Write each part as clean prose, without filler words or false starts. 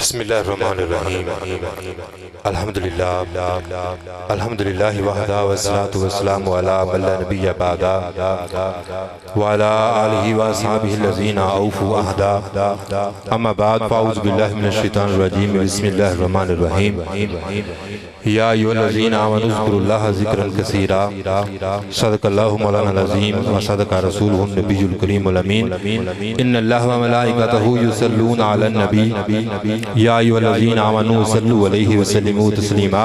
बिस्मिल्लाहिर्रहमानिर्रहीम अल्हम्दुलिल्लाह वहदा वस्सलातु वस्सलामु अला मन ला नबिय्य बअदा व अला आलिहि व अस्हाबिहि allज़ीना औफ़ू अहदा अम्मा बाद फ़अऊज़ु बिल्लाहि मिनश शैतानिर रजीम बिस्मिल्लाहिर्रहमानिर्रहीम या अय्युहल्लज़ीना आमनू ज़्कुरुल्लाह ज़िक्रन कसीरा सदक़ल्लाहु मौलाना अज़ीम व सदक़ रसूलुहुन नबियुल करीमुल अमीन इन्नल्लाह व मलाइकतहु युसल्लूना अलन नबी या अय्युहल्लज़ीना आमनू सल्लु अलैहि व सल्लिमू तस्लीमा।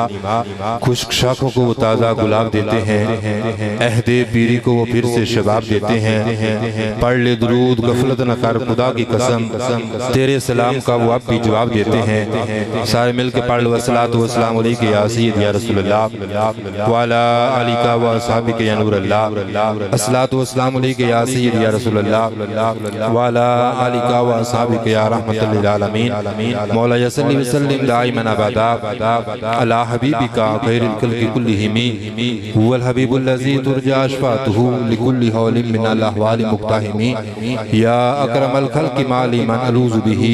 खुश्क शाखों को वो ताज़ा गुलाब देते हैं, अहदे पीरी को वो फिर से शबाब देते हैं। पढ़ ले दुरूद गफलत न कर खुदा की कसम, तेरे सलाम का वो अब भी जवाब देते हैं। सारे मिल के पढ़ लो अस्सलातु वस्सलामु अलैका या सय्यद या रसूलल्लाह व अला आलिका व अस्हाबिका या नूरल्लाह। अस्सलातु वस्सलामु अलैका या सय्यद या रसूलल्लाह व अला आलिका व अस्हाबिका या रहमतल लिल आलमीन। मौला सल्लि व सल्लिम दाइमन अबदा अला हबीबिका खैरिल खल्क़ि कुल्लिहिम हुवल हबीबुल्लज़ी तुरजा शफ़ाअतुहु लिकुल्लि हौलिन मिनल अहवालि मुक़्तहिम। या अकरमल खल्क़ि माली मन अलूज़ु बिही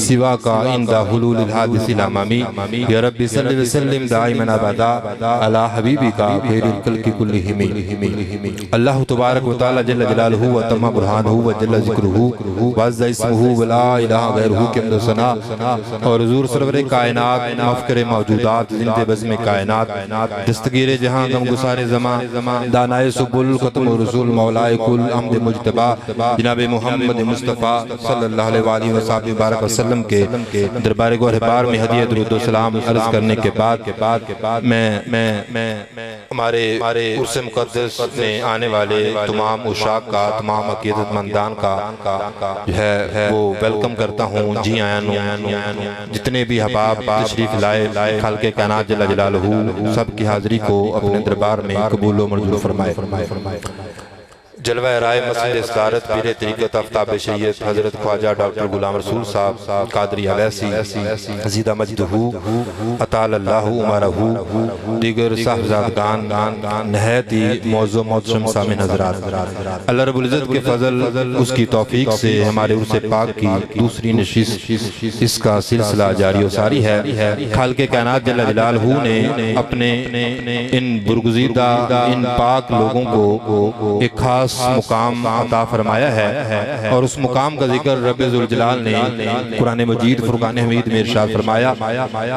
सिवा का इंदा हुलूलिल हादिसिल अमामी। या रब्बि सल्लि व सल्लिम दाइमन अबदा अला हबीबिका खैरिल खल्क़ि कुल्लिहिम। अल्लाह तबारक व तआला जल्ल जलालुहु व तम्मा बुरहानुहु व जल्ल ज़िक्रुहु व अज़्ज़ा इस्मुहु व ला इलाहा गैरुहु के हमद सना और हुज़ूर सरवरे कायनात मफ़ख़रे मौजूदात ज़िंदे बज़्म कायनात दस्तगीरे जहां गमगुसारे ज़मां दानाए सुबुल ख़त्म रसूल मौलाए कुल अहमद मुज्तबा जनाब मोहम्मद मुस्तफ़ा सल्लल्लाहु अलैहि वसल्लम के दरबार गोहरबार में हदिया दुरूद व सलाम अर्ज़ करने के बाद मैं हमारे उर्स मुक़द्दस में आने वाले तमाम उशाक का, तमाम अक़ीदतमंदान का जो है वो वेलकम करता हूँ। जी आया जितने भी हबाब तशरीफ लाए खालिक़े कायनात जल्ल जलालुहु सब की हाज़िरी को अपने दरबार में कबूल व मंजूर फरमाए। जलवा राय मस्जिद इस्तारत पीरे तरीक़त आफ्ताब शरीयत हज़रत ख्वाजा डॉक्टर गुलाम रसूल साहब कादरी अवैसी ज़ीदा मजदहू अतालल्लाहु उमरहू दीगर साहबज़ादगान नहायत ही मौज़ू मोहतरम सामिन हज़रात, अल्लाह रब्बुल इज़्ज़त के फ़ज़ल उसकी तौफ़ीक़ से हमारे उर्स पाक की दूसरी नशिस्त इसका सिलसिला जारी व सारी है। खालिक़े कायनात जल्ल जलालहू ने अपने इन बुरगुज़ीदा इन पाक लोगों को एक खास मुकाम अता फरमाया है और उस मुकाम का जिक्र रब्बे ज़ुल जलाल ने कुरान मजीद फुरकान हमीद में इरशाद फरमाया।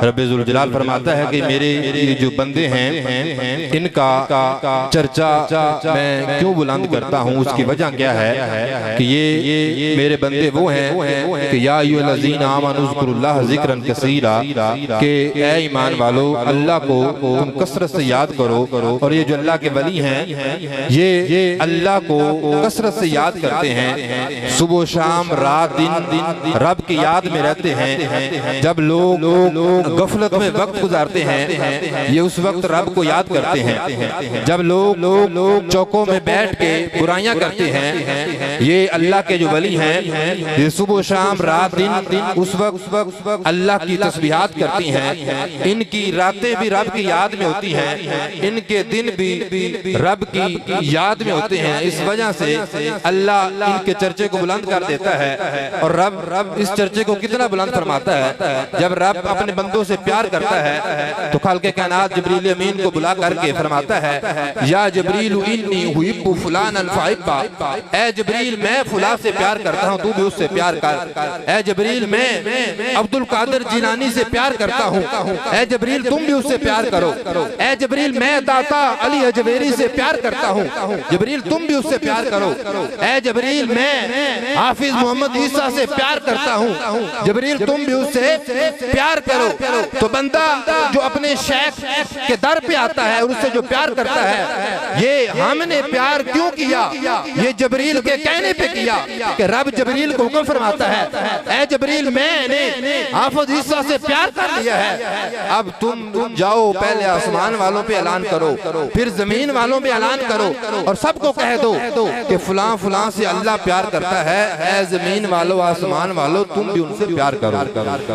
रब्बे ज़ुल जलाल फरमाता है कि मेरे जो बंदे हैं इनका चर्चा मैं क्यों बुलंद करता हूँ, उसकी वजह क्या है कि ये मेरे बंदे वो हैं कि या अय्युहल्लज़ीना आमनू ज़्कुरुल्लाह ज़िक्रन कसीरा के ऐ ईमान वालो अल्लाह को तुम कसरत से याद करो। और ये जो अल्लाह के वली हैं ये अल्लाह को कसरत से याद करते हैं, सुबह शाम रात दिन रब की याद में रहते हैं। जब लोग गफलत में वक्त गुजारते हैं ये उस वक्त रब को याद करते हैं। जब लोग चौकों में बैठ के बुराइयां करते हैं ये अल्लाह के जो वली हैं ये सुबह शाम रात दिन उस वक्त अल्लाह की तस्बीहात करती हैं। इनकी रातें भी रब की याद में होती हैं, इनके दिन भी रब की याद में होते हैं। इस वजह से अल्लाह इनके चर्चे को बुलंद कर देता है। और रब इस चर्चे को कितना बुलंद फरमाता है, जब रब अपने बंदों से प्यार करता है तो खालिक़े कायनात जिब्रील अमीन को बुला करके फरमाता है या जिब्रील इन्नी उहिब्बु फुलानन फअहिब्बा, ऐ जिब्रील मैं फुला से प्यार करता हूँ तू भी उससे प्यार कर। ऐ जिब्रील मैं अब्दुल कादिर जिलानी से प्यार करता हूँ, ऐ जिब्रील तुम भी उससे प्यार करो। ऐ जिब्रील मैं दाता अली अजमेरी से प्यार करता हूँ, जिब्रील तुम भी उससे प्यार करो। ऐ जिब्रील मैं हाफिज मोहम्मद ईसा से प्यार करता हूँ, जिब्रील तुम भी उससे प्यार करो। तो बंदा जो अपने शेख के दर पे आता है और उससे जो प्यार करता है ये हमने प्यार क्यों किया, ये जिब्रील के कहने पे किया कि रब जिब्रील को हुक्म फरमाता है ऐ जिब्रील मैंने हाफिज ईसा से प्यार कर लिया है, अब तुम जाओ पहले आसमान वालों पे ऐलान करो, फिर जमीन वालों पे ऐलान करो और सबको कह दो दो कि फलां फलां से अल्लाह प्यार करता है, ऐ जमीन वालों आसमान वालों तुम भी उनसे प्यार करो।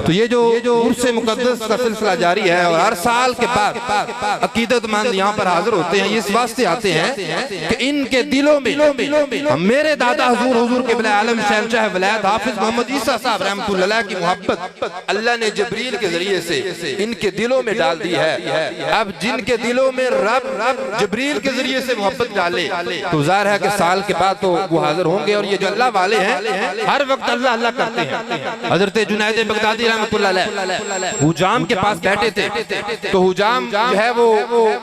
तो ये जो उर्स मुकद्दस का सिलसिला जारी है और हर साल के बाद अकीदतमंद यहाँ पर हाजिर होते हैं, इस वास्ते आते हैं कि इनके दिलों में मेरे दादा हुजूर के आलम शहंशाह वलायत हाफिज मोहम्मद ईसा साहब रहमतुल्लाह की मोहब्बत अल्लाह ने जिब्रील के जरिए से इनके दिलों में डाल दी है। अब जिनके दिलों में रब जिब्रील के जरिए से मोहब्बत डाले तो जाहिर है कि साल के बाद तो वो हाजिर होंगे। और ये जो अल्लाह वाले हैं हर वक्त अल्लाह अल्लाह करते हैं। हजरत जुनैद बगदादी रहमतुल्लाह अलैह हुजाम के पास बैठे थे, तो हुजाम जो है वो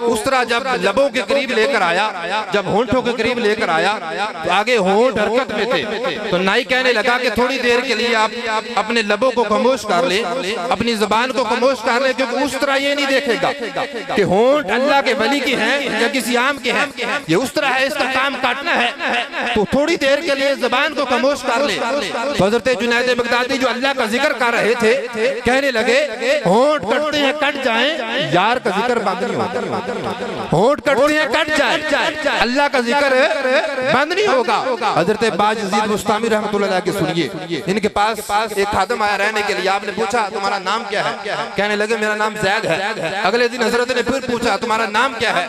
उस तरह जब लबों के करीब लेकर आया, जब होंठों के करीब लेकर आया तो आगे होंठ हरकत में थे, तो नाई कहने लगा कि थोड़ी देर के लिए आप अपने लबों को खामोश कर ले, अपनी जुबान को खामोश कर ले, क्योंकि उस तरह ये नहीं देखेगा कि होंठ अल्लाह के वली के हैं या किसी आम के हैं, ये उस तरह है, इसका काम काटना है, तो थोड़ी देर के लिए जुबान को खामोश कर ले। तो हजरत जुनैद बगदादी जो अल्लाह का जिक्र कर रहे थे कहने लगे होंठ कटते हैं कट जाएं, यार का जिक्र बंद नहीं होगा। होंठ कटते हैं कट जाए, अल्लाह का जिक्र बंद नहीं होगा। हजरत बायजीद बुस्तामी रहमतुल्लाह अलैह के सुनिए, इनके पास एक खादम आया रहने के लिए, आपने पूछा तुम्हारा नाम क्या है, कहने लगे मेरा नाम जैद है। अगले दिन हजरत ने फिर पूछा तुम्हारा नाम क्या है,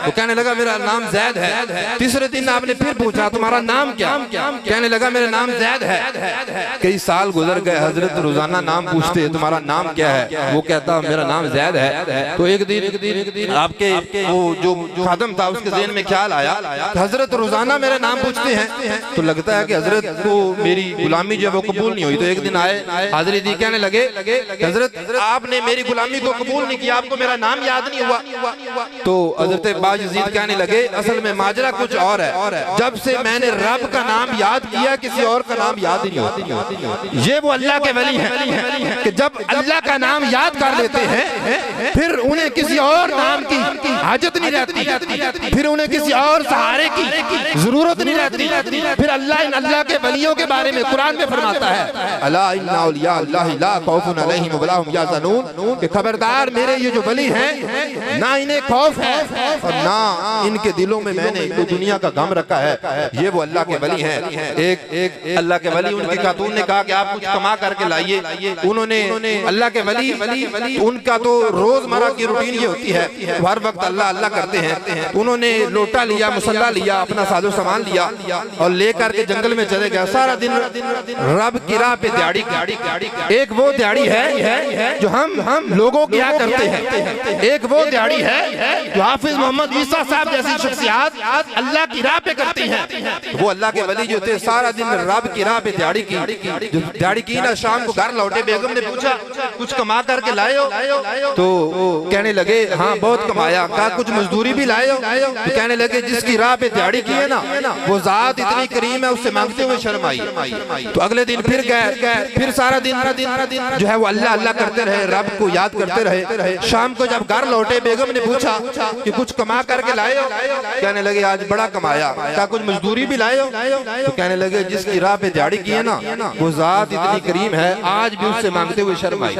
तो कहने लगा मेरा नाम जैद है। तीसरे दिन आपने फिर पूछा तुम्हारा नाम क्या, कहने लगा मेरा नाम जैद है। कई साल गुजर गए, हजरत रोजाना नाम पूछते तुम्हारा नाम क्या है, वो कहता मेरा नाम जैद है। तो एक दिन आपके वो जो खादम था उसके ज़हन में ख्याल आया हजरत रोजाना मेरा नाम पूछते हैं, तो लगता है कि हजरत को मेरी गुलामी जो है वो कबूल नहीं हुई। तो एक दिन आए हाजिरी दी, कहने लगे हजरत आपने मेरी गुलामी को कबूल नहीं किया, आपको मेरा नाम याद नहीं हुआ। तो हजरत बायजीद कहने लगे असल में माजरा कुछ और है, जब से मैंने रब का नाम याद किया किसी और का नाम याद ही नहीं होता। ये वो अल्लाह के वली हैं कि जब अल्लाह का नाम याद कर लेते हैं फिर उन्हें किसी और नाम की हाजत नहीं रहती, फिर उन्हें किसी और सहारे की जरूरत नहीं रहती। फिर अल्लाह इन अल्लाह के वलियों के बारे में कुरान में फरमाता है अला इन्ना औलिया अल्लाह ला खौफुन अलैहिम वला हुम यहज़नून, कि खबरदार मेरे ये जो वली हैं ना इन्हें खौफ है और ना इनके दिलों में मैंने कोई दुनिया का गम रखा है। ये वो अल्लाह के वली हैं। एक अल्लाह के वली उनकी खातून ने कहा कि आप कुछ कमा करके लाइए, उन्होंने अल्लाह के वली उनका तो रोजमर्रा की रूटीन ये होती है हर वक्त अल्लाह अल्लाह करते हैं। उन्होंने लोटा लिया, मुसल्ला लिया, अपना साजो सामान लिया और लेकर के जंगल में चले गए। सारा दिन रब की राह पे दिहाड़ी। एक वो दिहाड़ी है जो हम लोगों क्या करते हैं, एक वो दिहाड़ी है जो हाफिज मोहम्मद ईसा साहब जैसी शख्सियत अल्लाह की राह पे करती हैं। वो अल्लाह के वली जो थे सारा दिन रब की राह पे दिहाड़ी की, जो दिहाड़ी की ना शाम को घर लौटे, बेगम ने पूछा कुछ कमा करके लाए हो, तो कहने लगे हाँ बहुत कमाया। कहा कुछ मजदूरी भी लाए हो, तो कहने लगे जिसकी राह पे दिहाड़ी की है ना वो जात इतनी करीम है, उससे मांगते हुए शर्म आई। तो अगले दिन फिर गए, फिर सारा दिन जो है वो अल्लाह अल्लाह करते रहे, रब को याद करते रहे। शाम को जब घर लौटे बेगम ने पूछा कि कुछ कमा करके लाए हो, कहने लगे आज बड़ा कमाया। कहा कुछ मजदूरी भी लाए हो, तो कहने लगे जिसकी राह पे दिहाड़ी की है ना वो जात इतनी करीम है, आज भी उससे मांगते हुए शर्म आई।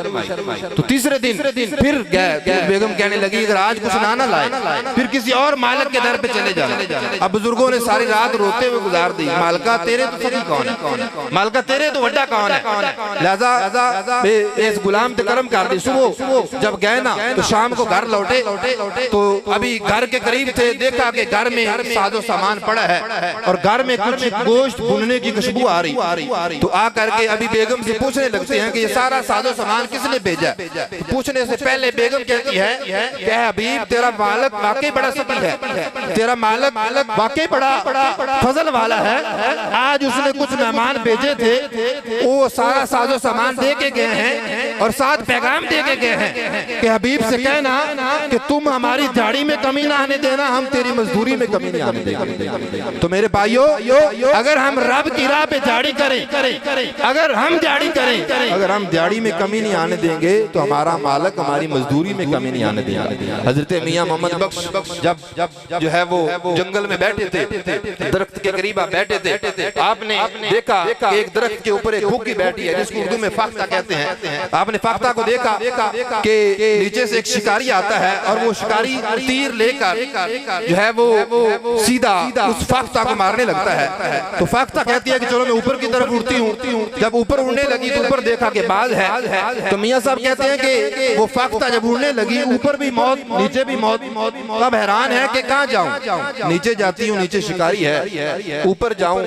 तो तीसरे दिन फिर गए, बेगम कहने लगी अगर आज कुछ ना लाए फिर किसी और मालिक के दर पे चले जाना। अब बुजुर्गों ने सारी रात रोते हुए गुजार दी, मालिका तेरे तो सभी कौन है, मालिका तेरे तो वड्डा कौन है, लिहाजा इस गुलाम पे कर्म कर दी। सुबह जब गए ना तो शाम को घर लौटे, तो अभी घर के करीब थे, देखा कि घर में साजो सामान पड़ा है और घर में कुछ गोश्त भुनने की खुशबू आ रही। तो आ करके अभी बेगम से पूछने लगते हैं कि ये सारा साजो सामान किसने भेजा। तो पूछने से पहले बेगम कहती है कि हबीब तेरा मालिक वाकई बड़ा सकी है, तेरा मालिक वाकई बड़ा फजल वाला है। आज उसने कुछ मेहमान भेजे थे, वो सारा साजो सामान दे के गए हैं और साथ पैगाम दे के गए हैं कि हबीब से कहना कि तुम हमारी दिहाड़ी में कमी ना आने देना, हम तेरी मजदूरी में कमी नहीं आने देंगे। तो मेरे भाइयों अगर हम रब की राह पे दिहाड़ी करें, अगर हम दिहाड़ी करें, अगर हम दिहाड़ी में कमी नहीं आने देंगे तो हमारा मालिक हमारी मजदूरी में कमी नहीं आने देंगे। हजरत मियां मोहम्मद बख्श जब जो है वो जंगल में बैठे थे, दरख्त के करीब बैठे थे, आपने देखा एक दरख्त के ऊपर एक भूखी बैठी है जिसको उर्दू में फाख्ता कहते हैं। आपने फाख्ता को देखा कि नीचे से एक शिकारी आता है और वो शिकारी तीर लेकर जो है वो सीधा उस फाख्ता को मारने लगता है। तो फाख्ता कहती है कि चलो मैं ऊपर की तरफ उड़ती हूँ। जब ऊपर उड़ने लगी तो ऊपर देखा कि बाज है। तो मियाँ साहब कहते हैं कि वो फाख्ता जब उड़ने लगी, ऊपर भी मौत नीचे भी मौत। तब हैरान है कि कहाँ जाऊं। नीचे जाती हूँ, नीचे शिकारी है, ऊपर जाऊं,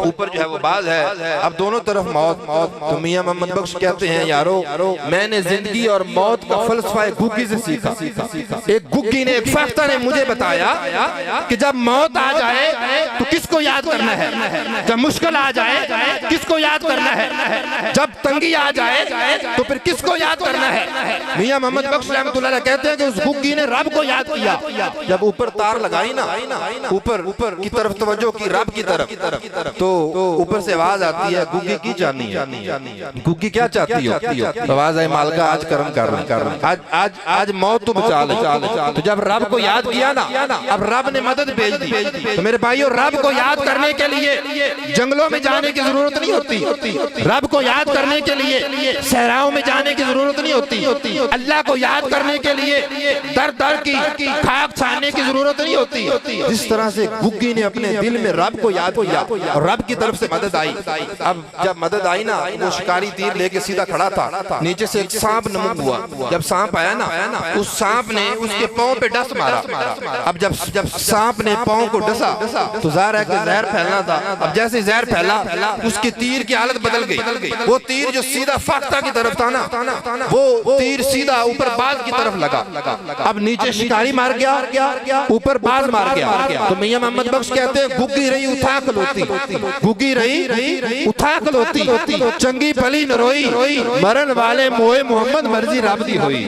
ऊपर जो है वो बाज है। अब दोनों तरफ मौत। तो मियाँ मोहम्मद बख्श कहते हैं यारो, मैंने जिंदगी और मौत का फलसफा एक गुग्गी से सीखा। एक गुग्गी ने, एक फाख्ता ने मुझे बताया कि जब मौत आ जाए तो किसको याद करना है, जब मुश्किल आ जाए किसको याद करना है, जब तंगी आ जाए तो फिर किसको याद करना है। मियाँ मोहम्मद बख्श रहमतुल्लाह अलैह कहते हैं कि उस गुग्गी ने रब को याद किया। जब ऊपर तार लगाई ना, ऊपर की तरफ तवज्जो की, रब की तरफ, तो ऊपर से आवाज आती है, गुग्गी की जानी है, गुग्गी क्या चाहती हो। आवाज आई, मालका आज कर्म कर, आज मौत तो बचा ले। तो जब रब को याद किया ना, अब रब ने मदद भेज दी। तो मेरे भाइयों, रब को याद करने के लिए जंगलों में जाने की जरूरत नहीं होती। रब को याद करने के लिए सहराओं में जाने की जरूरत नहीं होती। अल्लाह को याद करने के लिए दर दर की खाक छानने की जरूरत नहीं होती। जिस तरह से गुग्गी ने अपने दिल में रब को याद किया और रब की तरफ से मदद आई। अब जब मदद आई ना, वो शिकारी तीर लेके सीधा खड़ा था, नीचे से एक सांप नमक हुआ। जब सांप आया ना, उस सांप ने उसके पांव पे डस मारा। अब जब सांप ने पांव को डसा तो ज़ाहिर है कि जहर फैलना था। अब जैसे जहर फैला, उसकी तीर की हालत बदल गई। वो तीर जो सीधा फाख्ता की तरफ था ना, वो तीर सीधा ऊपर बाज की तरफ लगा। अब नीचे शिकारी मार गया, ऊपर बाज मार गया। तो मियां मोहम्मद बख्श कहते हैं, गुग्गी रही उठा खलोती, गुग्गी रही उठा खलोती, चंगी भली न रोई, मरण वाले मोए मोहम्मद मर्जी रब दी हुई,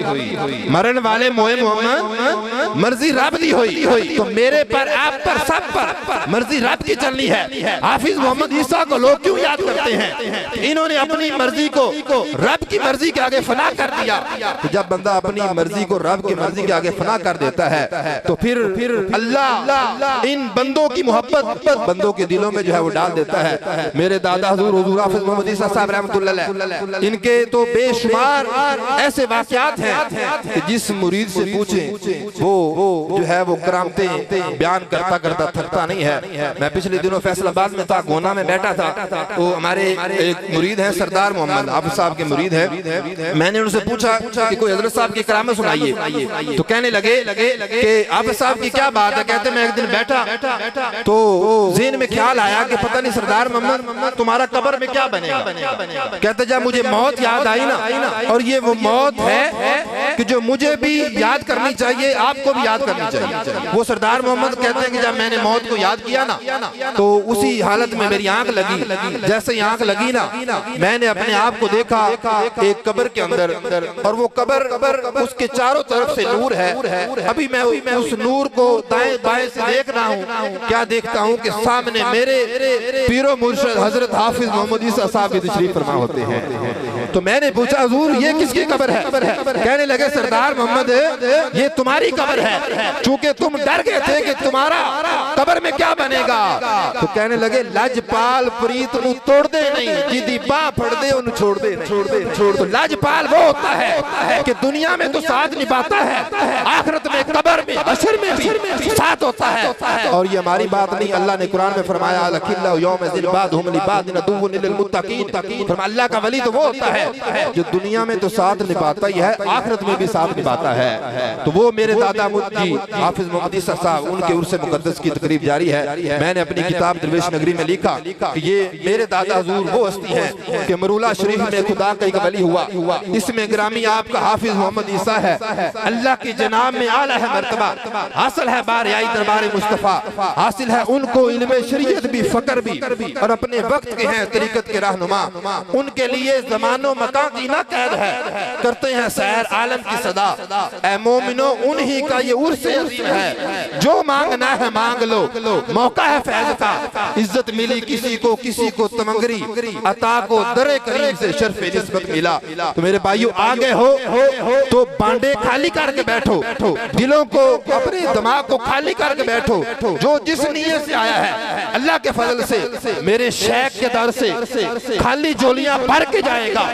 मरण वाले मोए मोहम्मद मर्जी रब दी हुई। तो मेरे पर, आप पर, सब पर मर्जी रब की चलनी है। हाफिज मोहम्मद ईसा को लोग क्यों याद करते हैं? इन्होंने अपनी मर्जी को रब की मर्जी के आगे फना कर दिया। तो जब बंदा अपनी मर्जी को रब की मर्जी के आगे फना कर देता है तो फिर अल्लाह इन बंदों की मोहब्बत बंदों के दिलों में जो है वो डाल देता है। मेरे दादा हुजूर हाफिज मोहम्मद ईसा साहब रहमतुल्लाह अलैह, इनके तो बेशुमार ऐसे वाक़यात हैं कि जिस मुरीद से पूछें वो जो है वो करामतें बयान करता करता थकता नहीं है। मैं पिछले दिनों फैसलाबाद में था, गोना में बैठा था, तो हमारे एक मुरीद हैं सरदार मोहम्मद हाफिज साहब के मुरीद हैं। मैंने उनसे पूछा कि कोई हजरत साहब की करामत सुनाइए। तो कहने लगे कि हाफिज साहब की क्या बात है। कहते मैं एक दिन बैठा तो ज़हन में ख्याल आया कि पता नहीं सरदार मोहम्मद तुम्हारा कब्र में क्या बनेगा। कहते जब मुझे मौत याद आई ना, और ये वो मौत है कि जो मुझे भी याद करनी चाहिए, आपको भी याद करनी चाहिए। वो सरदार मोहम्मद कहते हैं कि जब मैंने मौत को याद किया ना, तो उसी हालत में मेरी आंख लगी। जैसे ही आंख लगी ना, मैंने अपने आप को देखा एक कब्र के अंदर, और वो कब्र उसके चारों तरफ से नूर है। अभी मैं उस नूर को दाएं बाएं से देख रहा हूँ। क्या देखता हूँ कि सामने मेरे पीरो मुर्शिद हजरत हाफिज मोहम्मद ईसा साहब की तशरीफ फरमा होते हैं। तो मैंने पूछा हुजूर ये किसकी कब्र है? कहने लगे सरदार मोहम्मद ये तुम्हारी कब्र है, चूंकि तुम डर गए थे कि तुम्हारा कब्र में क्या बनेगा। तो कहने लगे लजपाल प्रीत नु तोड़ दे नहीं, जिदी पा फड़ दे उन छोड़ दे। तो लजपाल वो होता है कि दुनिया में तो साथ निभाता है, आखिरत में कब्र में हशर में भी साथ होता है। और ये हमारी बात नहीं, अल्लाह ने कुरान में फरमाया लखिल्ला यौम ज़िलबादहुम लिबादिन अदुव्वुन लिल मुत्तकीन। फरमाया अल्लाह का वली तो वो होता है जो दुनिया में तो साथ निभाता ही है, आखिरत में भी साथ निभाता है। तो वो मेरे दादा मुफ्ती हाफिज मोहम्मद ईसा साहब, उनके उर्स मुक़द्दस की तकरीब जारी है। मैंने अपनी किताब दरवेश नगरी में लिखा कि ये मेरे दादा हुजूर वो हस्ती हैं कि मरूला शरीफ में खुदा का एक वली हुआ, इसमें ग्रामी आपका हाफिज मोहम्मद ईसा है। अल्लाह की जनाब में आला है मर्तबा, हासिल है बारियाई दरबार मुस्तफा, हासिल है उनको इल्म शरीयत भी फकर भी, और अपने वक्त के हैं तरीकत के रहनुमा। उनके लिए ज़मानो मकान की ना कैद है, करते हैं सैर आलम की सदा। ऐ मोमिनो उन्हीं का ये उर्स अज़ीम है, जो मांगना है मांग लो, मौका है फैज़ का। इज्जत मिली किसी को तमंगरी, अता को दरे करीम से शर्फ निस्बत मिला। तो मेरे भाइयों आगे हो तो बांडे खाली करके बैठो, दिलों को अपने दिमाग को खाली करके बैठो। जो जिस नीयत से आया है अल्लाह के फजल से मेरे शेख के दर से खाली झोलियां भर के जाएगा।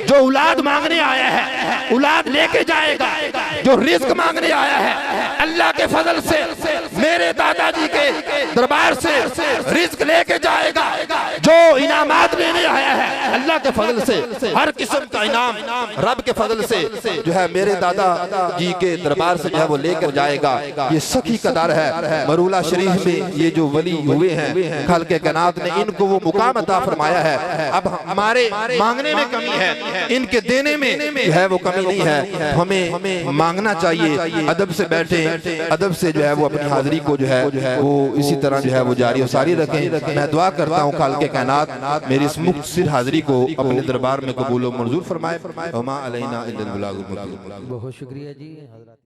जो औलाद मांगने आया है औलाद लेके जाएगा। जो रिस्क मांगने आया है अल्लाह के फजल से मेरे दादाजी के दरबार से रिस्क लेके जाएगा। जो इनामात लेने आया है अल्लाह के फजल से हर किस्म का इनाम रब के फजल से जो है मेरे दादा जी के दरबार से जो है वो लेकर जाएगा। ये सखी का दर है। मरूला शरीफ में ये जो वली हुए हैं खालिक कायनात ने इनको वो मुकाम अता फरमाया है। अब हमारे मांगने में कमी है, इनके देने में जो है वो कमी नहीं है। हमें मांगना चाहिए, अदब से बैठे, अदब से जो है वो अपनी हाजिरी को जो है वो इसी तरह जो है वो जारी और सारी रखें। मैं दुआ करता हूँ खालिक कायनात मेरी इस मुख्तसर हाजिरी को अपने दरबार में कबूल और मंजूर फरमाए। वमा अलैना इल्लल बलागुल मुबीन। बहुत शुक्रिया जी।